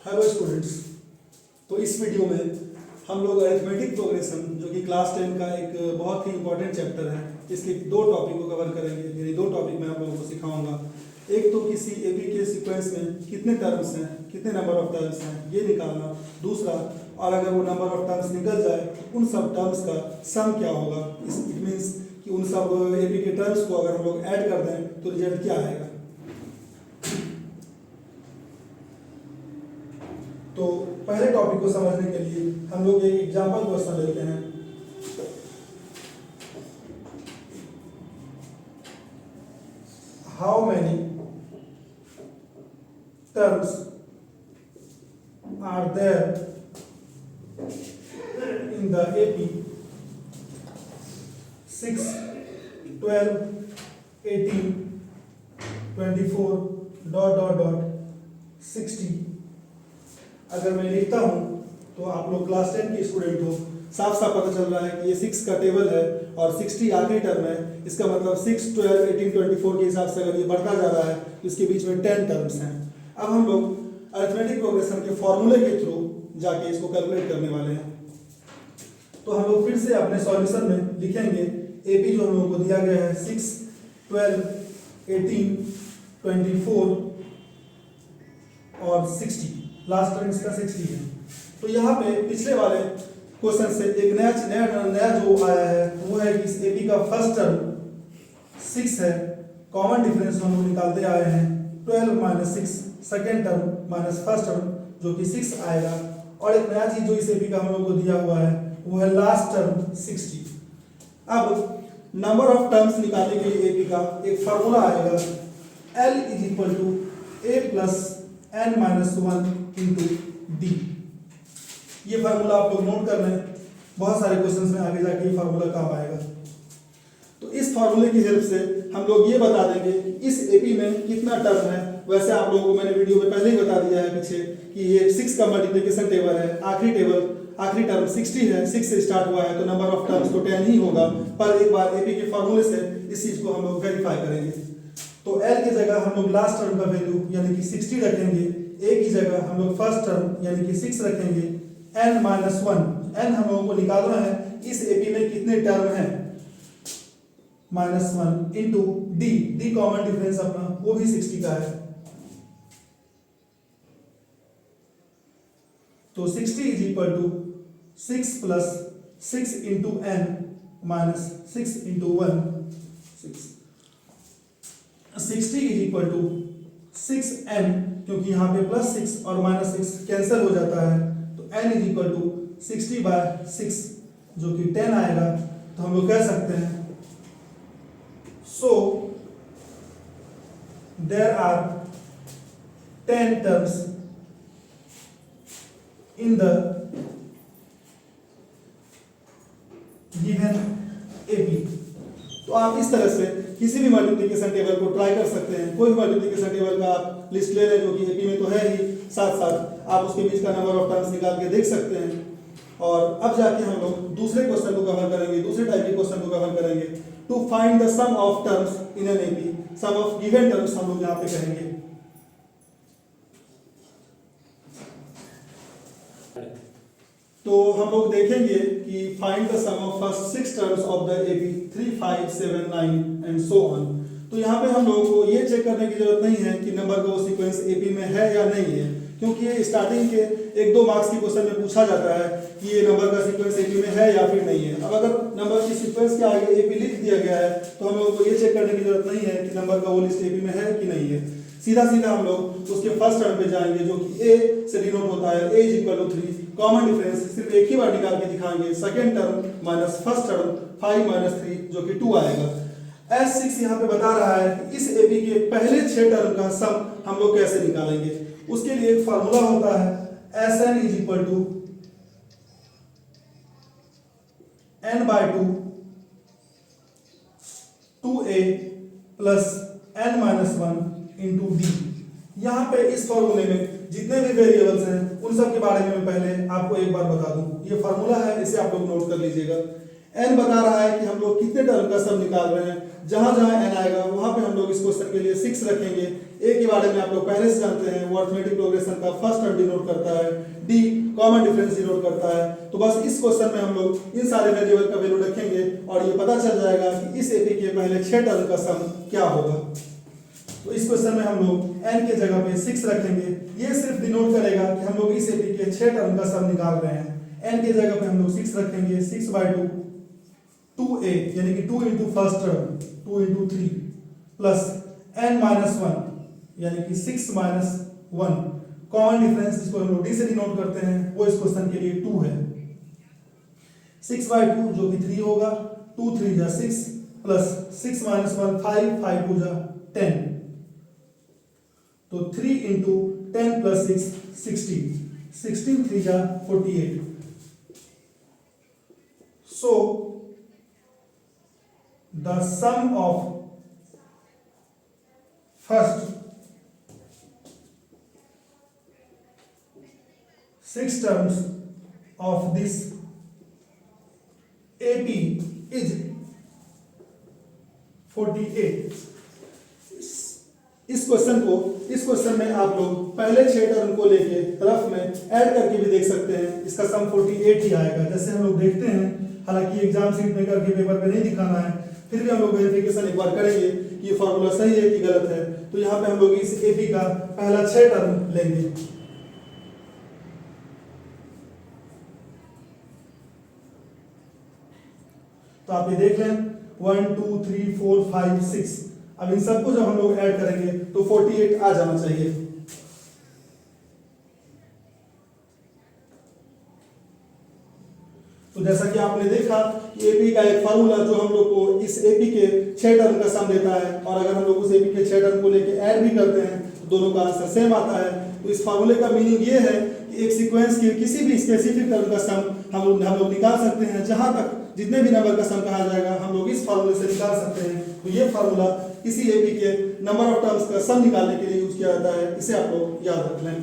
Hello students. तो इस video में हम लोग अरिथमेटिक प्रोग्रेशन जो कि क्लास 10 का एक बहुत ही इंपॉर्टेंट चैप्टर है, इसके दो टॉपिक को कवर करेंगे। यानी दो टॉपिक मैं आप लोगों को सिखाऊंगा। एक तो किसी एपी के सीक्वेंस में कितने टर्म्स हैं, कितने नंबर ऑफ टर्म्स हैं ये निकालना। दूसरा, और अगर वो नंबर ऑफ टर्म्स निकल जाए उन सब टर्म्स का सम क्या होगा। इट मीन्स कि उन सब एपी के टर्म्स को अगर हम लोग ऐड कर दें तो रिजल्ट क्या आएगा। तो पहले टॉपिक को समझने के लिए हम लोग एक एग्जांपल क्वेश्चन लेते हैं। How many terms are there in the AP 6, 12, 18, 24 ... 60। अगर मैं लिखता हूं तो आप लोग क्लास 10 के स्टूडेंट हो, साफ साफ पता चल रहा है कि ये 6 का टेबल है और 60 आखिरी टर्म है। इसका मतलब 6, 12, 18, 24 के हिसाब से अगर ये बढ़ता जा रहा है तो इसके बीच में 10 टर्म्स हैं। अब हम लोग अरिथमेटिक प्रोग्रेशन के फॉर्मूले के थ्रू जाके इसको कैलकुलेट करने वाले हैं। तो हम लोग फिर से अपने सॉल्यूशन में लिखेंगे एपी जो हम लोगों को दिया गया है 6, 12, 18, 24 और 60। लास्ट टर्म इसका 60 है। तो यहाँ पे पिछले वाले क्वेश्चन से एक नया जो आया है वो है कि इस एपी का फर्स्ट टर्म 6 है। कॉमन डिफरेंस हम लोग निकालते आए हैं 12 - 6, second term minus first term जो कि 6 आएगा। और एक नया चीज जो इस एपी का हम लोग को दिया हुआ है वो है लास्ट टर्म 60। अब नंबर ऑफ टर्म्स निकालने के लिए एपी का एक फार्मूला आएगा L = A + n - 1 × d। ये फार्मूला आप लोग नोट कर लें, बहुत सारे क्वेश्चंस में आगे जाके ये फार्मूला काम आएगा। तो इस फार्मूले की हेल्प से हम लोग ये बता देंगे कि इस एपी में कितना टर्म है। वैसे आप लोगों को मैंने वीडियो में पहले ही बता दिया है पीछे कि ये 6 का मल्टीप्लिकेशन टेबल है। आखिरी टर्म 60 है, 6 से स्टार्ट हुआ है तो नंबर ऑफ टर्म्स तो 10 ही होगा। पर एक बार एपी के फार्मूले से इस चीज को हम लोग वेरीफाई करेंगे। तो L की जगह हम लोग लास्ट टर्म का वैल्यू यानी कि 60 रखेंगे। A की जगह हम लोग फर्स्ट टर्म यानी कि 6 रखेंगे। n - 1, n हम लोगों को निकालना है इस एपी में कितने टर्म हैं, -1 इंटू d कॉमन डिफरेंस अपना वो भी 60 का है। तो 60 = 6 + 6 इंटू n - 6 इंटू 1 6। 60 = 6n, क्योंकि यहाँ पे +6 और -6 कैंसिल हो जाता है तो n = 60/6 जो कि 10 आएगा। तो हम लोग कह सकते हैं so there are 10 terms in the given AP. तो आप इस तरह से किसी भी मल्टीप्लिकेशन टेबल को ट्राई कर सकते हैं। कोई भी मल्टीप्लिकेशन टेबल का आप लिस्ट ले लें जो कि एपी में तो है ही, साथ साथ आप उसके बीच का नंबर ऑफ टर्म्स निकाल के देख सकते हैं। और अब जाके हम लोग दूसरे क्वेश्चन को कवर करेंगे, दूसरे टाइप के क्वेश्चन को कवर करेंगे। To find the sum of terms in an AP, sum of given terms हम लोग यहाँ पे कहेंगे। तो हम लोग देखेंगे कि find the sum of first 6 terms of the AP 3, 5, 7, 9 and so on. तो यहाँ पे हम लोगों को ये चेक करने की जरूरत नहीं है कि नंबर का वो सीक्वेंस एपी में है या नहीं है, क्योंकि ये स्टार्टिंग के 1-2 मार्क्स के क्वेश्चन में पूछा जाता है कि ये नंबर का सीक्वेंस एपी में है या फिर नहीं है। अब अगर नंबर की सीक्वेंस के आगे एपी लिख दिया गया है तो हम लोगों को ये चेक करने की जरूरत नहीं है कि नंबर का वो लिस्ट एपी में है कि नहीं है। सीधा हम लोग उसके फर्स्ट टर्म पे जाएंगे जो कि a से डिनोट होता है। a = 3, कॉमन डिफरेंस सिर्फ एक ही बार निकाल के दिखाएंगे। Second term minus first term 5 - 3 जो कि 2 आएगा। S6 यहाँ पे बता रहा है कि इस एपी के पहले 6 टर्म का सम हम लोग कैसे निकालेंगे। उसके लिए एक फार्मूला होता है Sn = n/2 2a + n - 1 × d। यहाँ पे इस फॉर्मूले में जितने भी वेरिएबल्स हैं उन सब के बारे में मैं पहले आपको एक बार बता दूं। ये फार्मूला है, इसे आप लोग नोट कर लीजिएगा। n बता रहा है कि हम लोग कितने टर्म का सम निकाल रहे हैं। जहां जहां n आएगा वहां पे हम लोग इस क्वेश्चन के लिए 6 रखेंगे। a के बारे में आप लोग पहले से जानते हैं, वो अरिथमेटिक प्रोग्रेशन का फर्स्ट टर्म डिनोट करता है, d कॉमन डिफरेंस डिनोट करता है। तो बस इस क्वेश्चन में हम लोग इन सारे वेरिएबल का वैल्यू रखेंगे और ये पता चल जाएगा कि इस एपी के पहले 6 टर्म का सम क्या होगा। तो इस क्वेश्चन में हम लोग n के जगह पे 6 रखेंगे। ये सिर्फ डिनोट करेगा कि हम लोग इस एपी के 6 टर्म का सम निकाल रहे हैं। n के जगह पे हम लोग 6 रखेंगे, 6/2 2a यानी कि 2 into first term 2 into 3 plus n-1 यानी कि 6 माइनस 1। कॉमन डिफरेंस जिसको हम लोग d से डिनोट करते हैं वो इस क्वेश्चन के लिए 2 है। 6/2 जो कि 3 होगा, 2 3 जा 6 प्लस 6 माइनस 1 5 5 2 जा 10। तो 3 इंटू 10 प्लस 6 16 16 3 जा 48। So the sum of first 6 terms of this AP is 48। इस क्वेश्चन में आप लोग पहले 6 टर्म को लेके रफ में ऐड करके भी देख सकते हैं। इसका सम 48 ही आएगा। जैसे हम लोग देखते हैं, हालांकि एग्जाम शीट में करके पेपर पे नहीं दिखाना है, फिर भी हम लोग वेरिफिकेशन एक बार करेंगे कि ये फार्मूला सही है कि गलत है। तो यहाँ पे हम लोग इस एपी का पहला 6 टर्म लेंगे। तो आप ये देख लें 1 2 3 4 5 6। अब इन सबको जब हम लोग ऐड करेंगे तो 48 आ जाना चाहिए। तो जैसा कि आपने देखा कि एपी का एक फार्मूला जो हम लोग को इस एपी के 6 टर्म का सम देता है, और अगर हम लोग उस एपी के 6 टर्म को लेके ऐड भी करते हैं तो दोनों का आंसर सेम आता है। तो इस फार्मूले का मीनिंग ये है कि एक सीक्वेंस के किसी भी स्पेसिफिक टर्म का सम हम लोग निकाल सकते हैं। जहां तक जितने भी नंबर का सम कहा जाएगा हम लोग इस फार्मूले से निकाल सकते हैं। तो ये फार्मूला किसी एपी के नंबर ऑफ टर्म्स का सम निकालने के लिए यूज किया जाता है। इसे आप लोग याद रख लें।